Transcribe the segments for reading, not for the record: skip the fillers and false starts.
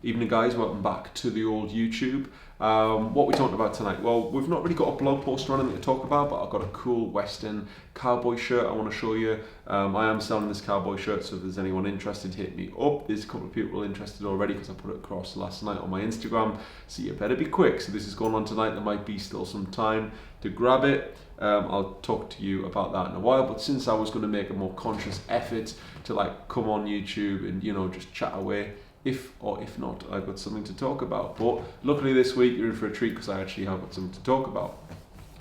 Evening guys, welcome back to the old YouTube. What we talking about tonight? Well, we've not really got a blog post or anything to talk about, but I've got a cool Western cowboy shirt I want to show you. I am selling this cowboy shirt, so if there's anyone interested, hit me up. There's a couple of people interested already because I put it across last night on my Instagram, so you better be quick. So this is going on tonight, there might be still some time to grab it. I'll talk to you about that in a while, but since I was going to make a more conscious effort to like come on YouTube and, you know, just chat away, if not, I've got something to talk about. But luckily this week you're in for a treat because I actually have got something to talk about.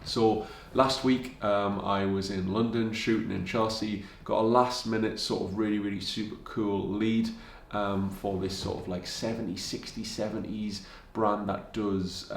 So last week I was in London shooting in Chelsea, got a last minute sort of really super cool lead for this sort of like 70s brand that does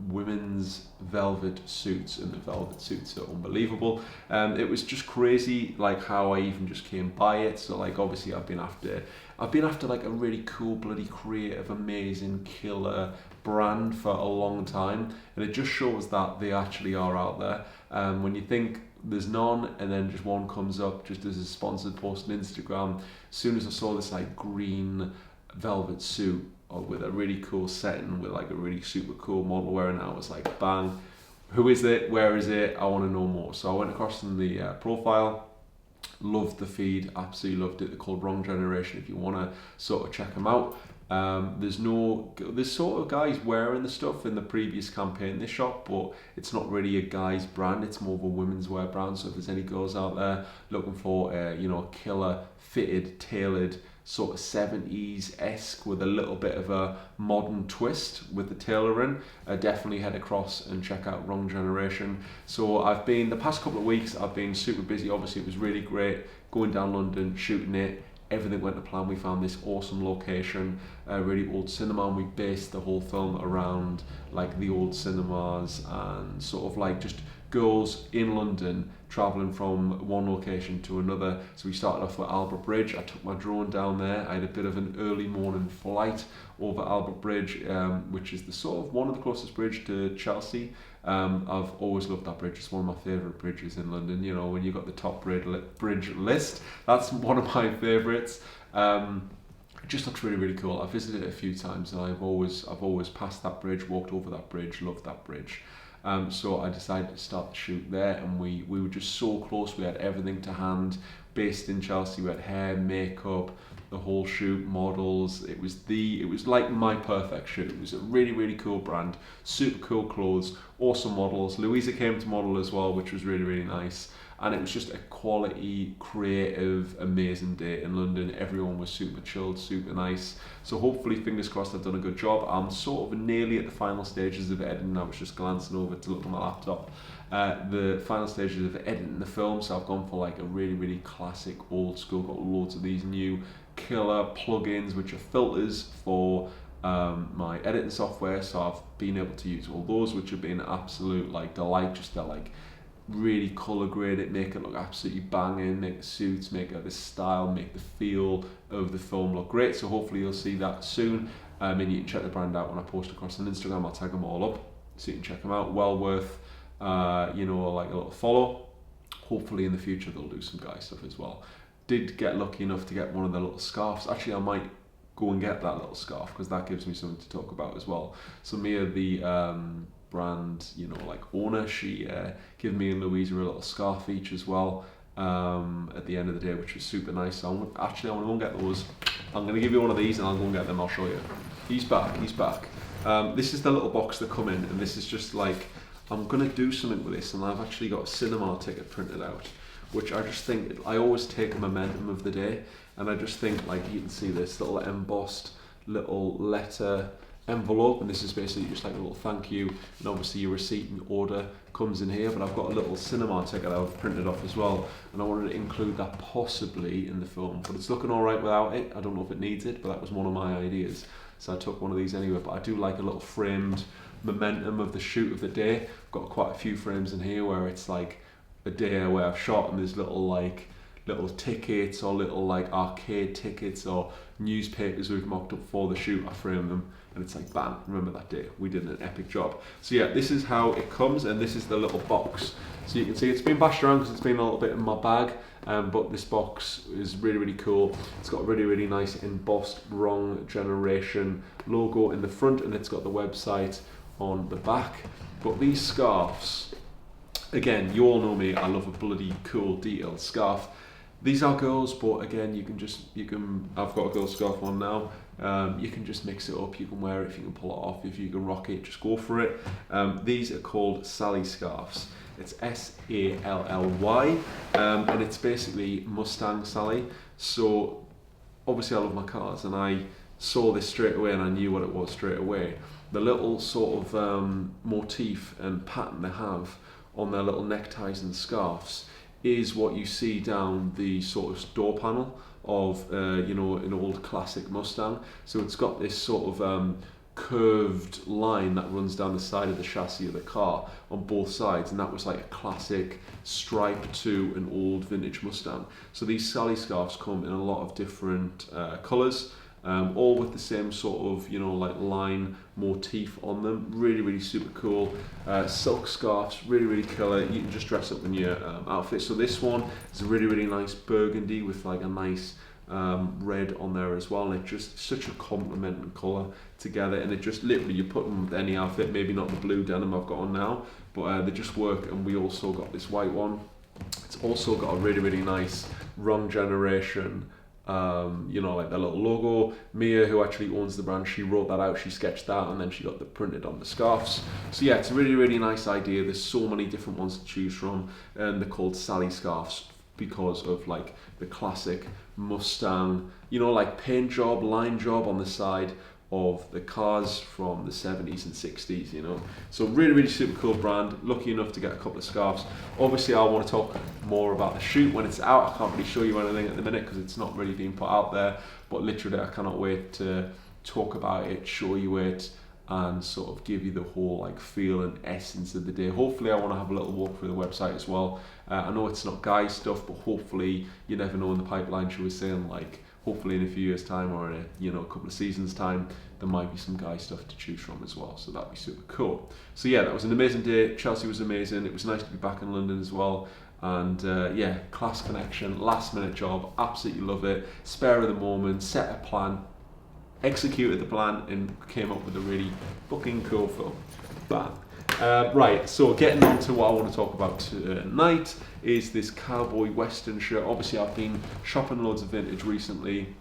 women's velvet suits, and the velvet suits are unbelievable. It was just crazy like how I even just came by it. So like obviously I've been after like a really cool, bloody creative, amazing, killer brand for a long time, and it just shows that they actually are out there. When you think there's none and then just one comes up just as a sponsored post on Instagram, as soon as I saw this like green velvet suit with a really cool setting with like a really super cool model wearing it, I was like, bang, who is it, where is it, I want to know more. So I went across in the profile, loved the feed, absolutely loved it. They're called Wrong Generation if you want to sort of check them out. There's sort of guys wearing the stuff in the previous campaign they shot, but it's not really a guy's brand, it's more of a women's wear brand. So if there's any girls out there looking for a killer fitted, tailored sort of 70s-esque with a little bit of a modern twist with the tailoring, definitely head across and check out Wrong Generation. So the past couple of weeks I've been super busy. Obviously it was really great going down London, shooting it. Everything went to plan. We found this awesome location, a really old cinema, and we based the whole film around like the old cinemas and sort of like just girls in London traveling from one location to another. So we started off with Albert Bridge. I took my drone down there. I had a bit of an early morning flight over Albert Bridge, which is the sort of one of the closest bridge to Chelsea. I've always loved that bridge. It's one of my favourite bridges in London. You know, when you got the top bridge list, that's one of my favourites. It just looks really cool. I visited it a few times and I've always passed that bridge, walked over that bridge, loved that bridge. So I decided to start the shoot there, and we were just so close. We had everything to hand. Based in Chelsea, we had hair, makeup, the whole shoot, models. It was like my perfect shoot. It was a really cool brand, super cool clothes, awesome models. Louisa came to model as well, which was really nice. And it was just a quality, creative, amazing day in London. Everyone was super chilled, super nice. So hopefully, fingers crossed, I've done a good job. I'm sort of nearly at the final stages of editing. I was just glancing over to look at my laptop. The final stages of editing the film. So I've gone for like a really classic, old school. Got loads of these new killer plugins, which are filters for my editing software. So I've been able to use all those, which have been an absolute like delight. Just to like really colour grade it, make it look absolutely banging, make the suits, make it this style, make the feel of the film look great. So hopefully you'll see that soon, and you can check the brand out when I post across on Instagram. I'll tag them all up so you can check them out. Well worth like a little follow. Hopefully in the future they'll do some guy stuff as well. Did get lucky enough to get one of the little scarves. Actually I might go and get that little scarf because that gives me something to talk about as well. So Mia, the brand like owner, she gave me and Louisa a little scarf each as well at the end of the day, which was super nice. So I want to go and get those. I'm going to give you one of these and I'll go and get them. I'll show you. He's back. This is the little box that come in, and this is just like, I'm going to do something with this, and I've actually got a cinema ticket printed out, which I just think, I always take a momentum of the day, and I just think like, you can see this little embossed little letter envelope, and this is basically just like a little thank you, and obviously your receipt and order comes in here. But I've got a little cinema ticket I've printed off as well, and I wanted to include that possibly in the film, but it's looking all right without it. I don't know if it needs it, but that was one of my ideas, so I took one of these anyway. But I do like a little framed momentum of the shoot of the day. I've got quite a few frames in here where it's like a day where I've shot, and there's little like little tickets or little like arcade tickets or newspapers we've mocked up for the shoot. I frame them and it's like, bam, remember that day, we did an epic job. So yeah, this is how it comes, and this is the little box. So you can see it's been bashed around because it's been a little bit in my bag, but this box is really, really cool. It's got a really, really nice embossed Wrong Generation logo in the front, and it's got the website on the back. But these scarves, again, you all know me, I love a bloody cool detailed scarf. These are girls, but again, I've got a girl scarf on now. You can just mix it up, you can wear it, if you can pull it off, if you can rock it, just go for it. These are called Sally scarves. It's S-A-L-L-Y, and it's basically Mustang Sally. So obviously I love my cars, and I saw this straight away and I knew what it was straight away. The little sort of motif and pattern they have on their little neckties and scarves is what you see down the sort of door panel of you know, an old classic Mustang. So it's got this sort of curved line that runs down the side of the chassis of the car on both sides, and that was like a classic stripe to an old vintage Mustang. So these Sally scarves come in a lot of different colours, all with the same sort of, you know, like line motif on them. Really, really super cool. Silk scarves, really, really killer. You can just dress up in your outfit. So this one is a really, really nice burgundy with like a nice red on there as well, and it's just such a complementing colour together, and it just literally, you put them with any outfit, maybe not the blue denim I've got on now, but they just work. And we also got this white one. It's also got a really, really nice Wrong Generation, you know, like the little logo. Mia, who actually owns the brand, she wrote that out, she sketched that, and then she got the printed on the scarves. So yeah, it's a really, really nice idea. There's so many different ones to choose from, and they're called Sally scarves because of like the classic Mustang, you know, like paint job, line job on the side of the cars from the 70s and 60s, you know. So really, really super cool brand. Lucky enough to get a couple of scarves. Obviously I want to talk more about the shoot when it's out. I can't really show you anything at the minute because it's not really being put out there, but literally I cannot wait to talk about it, show you it, and sort of give you the whole like feel and essence of the day. Hopefully I want to have a little walk through the website as well. I know it's not guy stuff, but hopefully, you never know in the pipeline, she was saying, like hopefully in a few years time or in a, you know, a couple of seasons time, there might be some guy stuff to choose from as well, so that'd be super cool. So yeah, that was an amazing day. Chelsea was amazing. It was nice to be back in London as well, and yeah, class connection, last minute job, absolutely love it. Spare of the moment, set a plan, executed the plan, and came up with a really fucking cool film. Bam. Right, so getting on to what I want to talk about tonight is this cowboy western shirt. Obviously I've been shopping loads of vintage recently,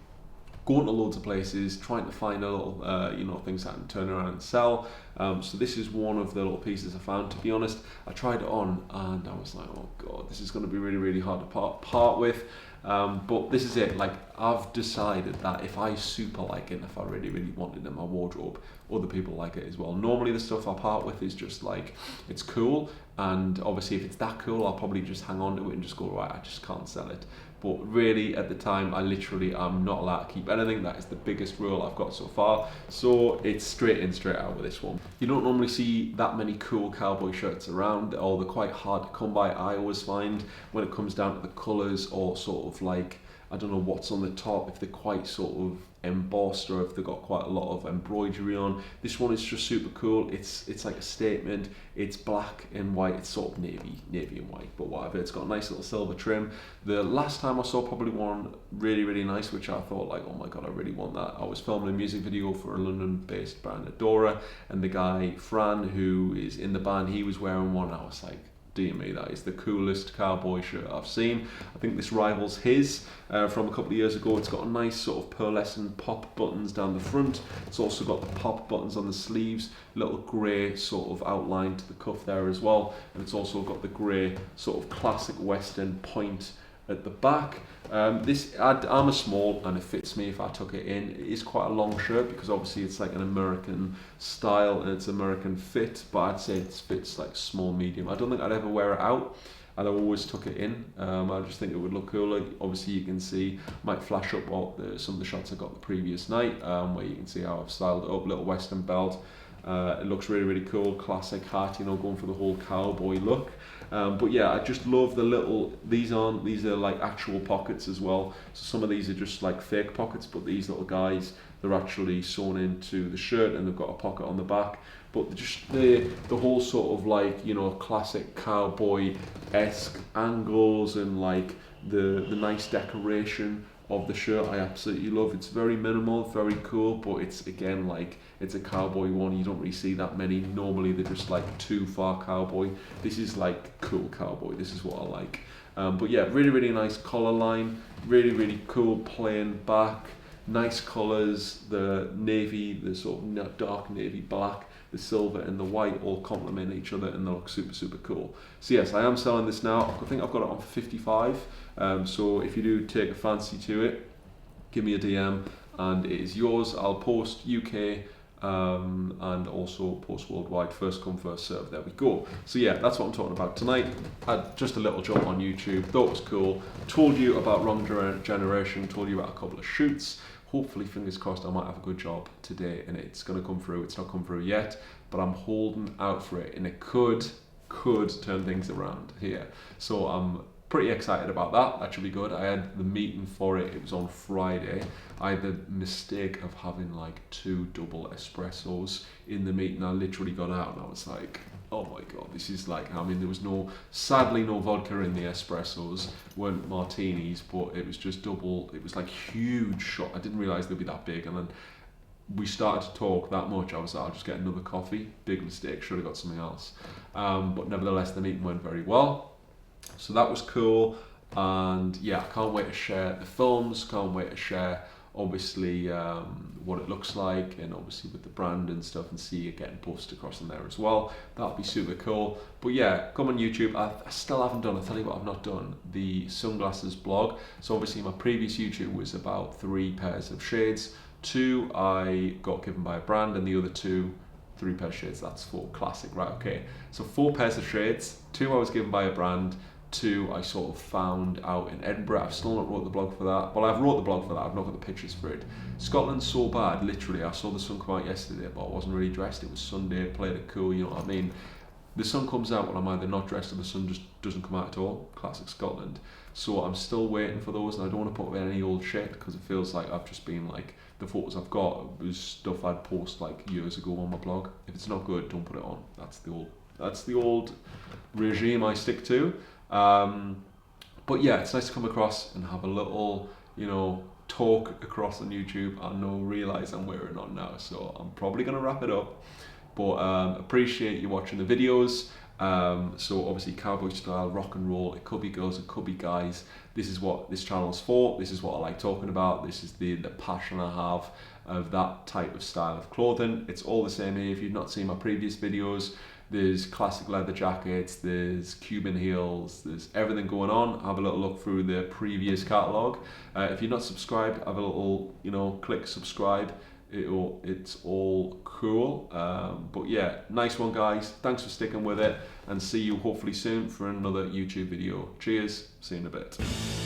going to loads of places, trying to find a little, you know, things that I can turn around and sell. So this is one of the little pieces I found. To be honest, I tried it on and I was like, oh god, this is going to be really, really hard to part with. But this is it. Like, I've decided that if I super like it, and if I really, really want it in my wardrobe, other people like it as well. Normally the stuff I part with is just like, it's cool, and obviously if it's that cool, I'll probably just hang on to it and just go, right, I just can't sell it. But really at the time, I literally am not allowed to keep anything. That is the biggest rule I've got so far. So it's straight in, straight out with this one. You don't normally see that many cool cowboy shirts around, or they're quite hard to come by, I always find, when it comes down to the colours, or sort of like, I don't know what's on the top, if they're quite sort of embossed or if they've got quite a lot of embroidery on. This one is just super cool. It's like a statement. It's black and white. It's sort of navy and white, but whatever. It's got a nice little silver trim. The last time I saw probably one really, really nice, which I thought like, oh my god, I really want that. I was filming a music video for a London-based band, Adora, and the guy Fran, who is in the band, he was wearing one. I was like, dear me, that is the coolest cowboy shirt I've seen. I think this rivals his from a couple of years ago. It's got a nice sort of pearlescent pop buttons down the front. It's also got the pop buttons on the sleeves, little grey sort of outline to the cuff there as well, and it's also got the grey sort of classic western point at the back. I'm a small and it fits me if I tuck it in. It is quite a long shirt because obviously it's like an American style and it's American fit, but I'd say it fits like small medium. I don't think I'd ever wear it out. I'd always tuck it in. I just think it would look cooler. Obviously you can see, might flash up some of the shots I got the previous night, where you can see how I've styled it up. Little western belt. It looks really, really cool. Classic hat, you know, going for the whole cowboy look. But yeah, I just love the little, these are like actual pockets as well. So some of these are just like fake pockets, but these little guys, they're actually sewn into the shirt and they've got a pocket on the back. But just the whole sort of like, you know, classic cowboy-esque angles and like the nice decoration of the shirt I absolutely love. It's very minimal, very cool, but it's again like it's a cowboy one. You don't really see that many. Normally they're just like too far cowboy. This is like cool cowboy. This is what I like. But yeah, really nice collar line, really cool plain back, nice colours. The navy, the sort of dark navy black, the silver and the white all complement each other and they look super cool. So yes, I am selling this now. I think I've got it on for 55. So if you do take a fancy to it, give me a DM and it is yours. I'll post UK and also post worldwide, first come first serve. There we go. So yeah, that's what I'm talking about tonight. Had just a little jump on YouTube, thought it was cool, told you about Wrong Generation, told you about a couple of shoots. Hopefully, fingers crossed, I might have a good job today and it's going to come through. It's not come through yet, but I'm holding out for it and it could turn things around here. So I'm pretty excited about that. That should be good. I had the meeting for it. It was on Friday. I had the mistake of having like 2 double espressos in the meeting. I literally got out and I was like, oh my god, this is like, I mean, there was sadly no vodka in the espressos, weren't martinis, but it was just double. It was like huge shot. I didn't realize they'd be that big. And then we started to talk that much. I was like, I'll just get another coffee. Big mistake, should have got something else. But nevertheless, the meeting went very well. So that was cool. And yeah, I can't wait to share the films, can't wait to share obviously what it looks like and obviously with the brand and stuff and see it getting posted across in there as well. That'll be super cool. But yeah, come on YouTube. I still haven't done, I'll tell you what I've not done, the sunglasses blog. So obviously my previous YouTube was about 3 pairs of shades. 2 I got given by a brand and the other 2, 3 pairs of shades, that's 4, classic, right, okay. So 4 pairs of shades, 2 I was given by a brand, 2 I sort of found out in Edinburgh. I've still not wrote the blog for that. Well, I've wrote the blog for that, I've not got the pictures for it. Scotland's so bad, literally, I saw the sun come out yesterday, but I wasn't really dressed. It was Sunday, played it cool, you know what I mean. The sun comes out when I'm either not dressed or the sun just doesn't come out at all. Classic Scotland. So I'm still waiting for those and I don't want to put any old shit because it feels like I've just been like, the photos I've got was stuff I'd post like years ago on my blog. If it's not good, don't put it on. That's the old regime I stick to. But yeah, it's nice to come across and have a little, you know, talk across on YouTube. I know, realize I'm wearing on now, so I'm probably gonna wrap it up. But appreciate you watching the videos. So obviously cowboy style, rock and roll, it could be girls, it could be guys. This is what this channel's for, this is what I like talking about, this is the passion I have of that type of style of clothing. It's all the same here. If you've not seen my previous videos, there's classic leather jackets, there's Cuban heels, there's everything going on. Have a little look through the previous catalogue. If you're not subscribed, have a little, you know, click subscribe. It's all cool. But yeah, nice one guys. Thanks for sticking with it and see you hopefully soon for another YouTube video. Cheers, see you in a bit.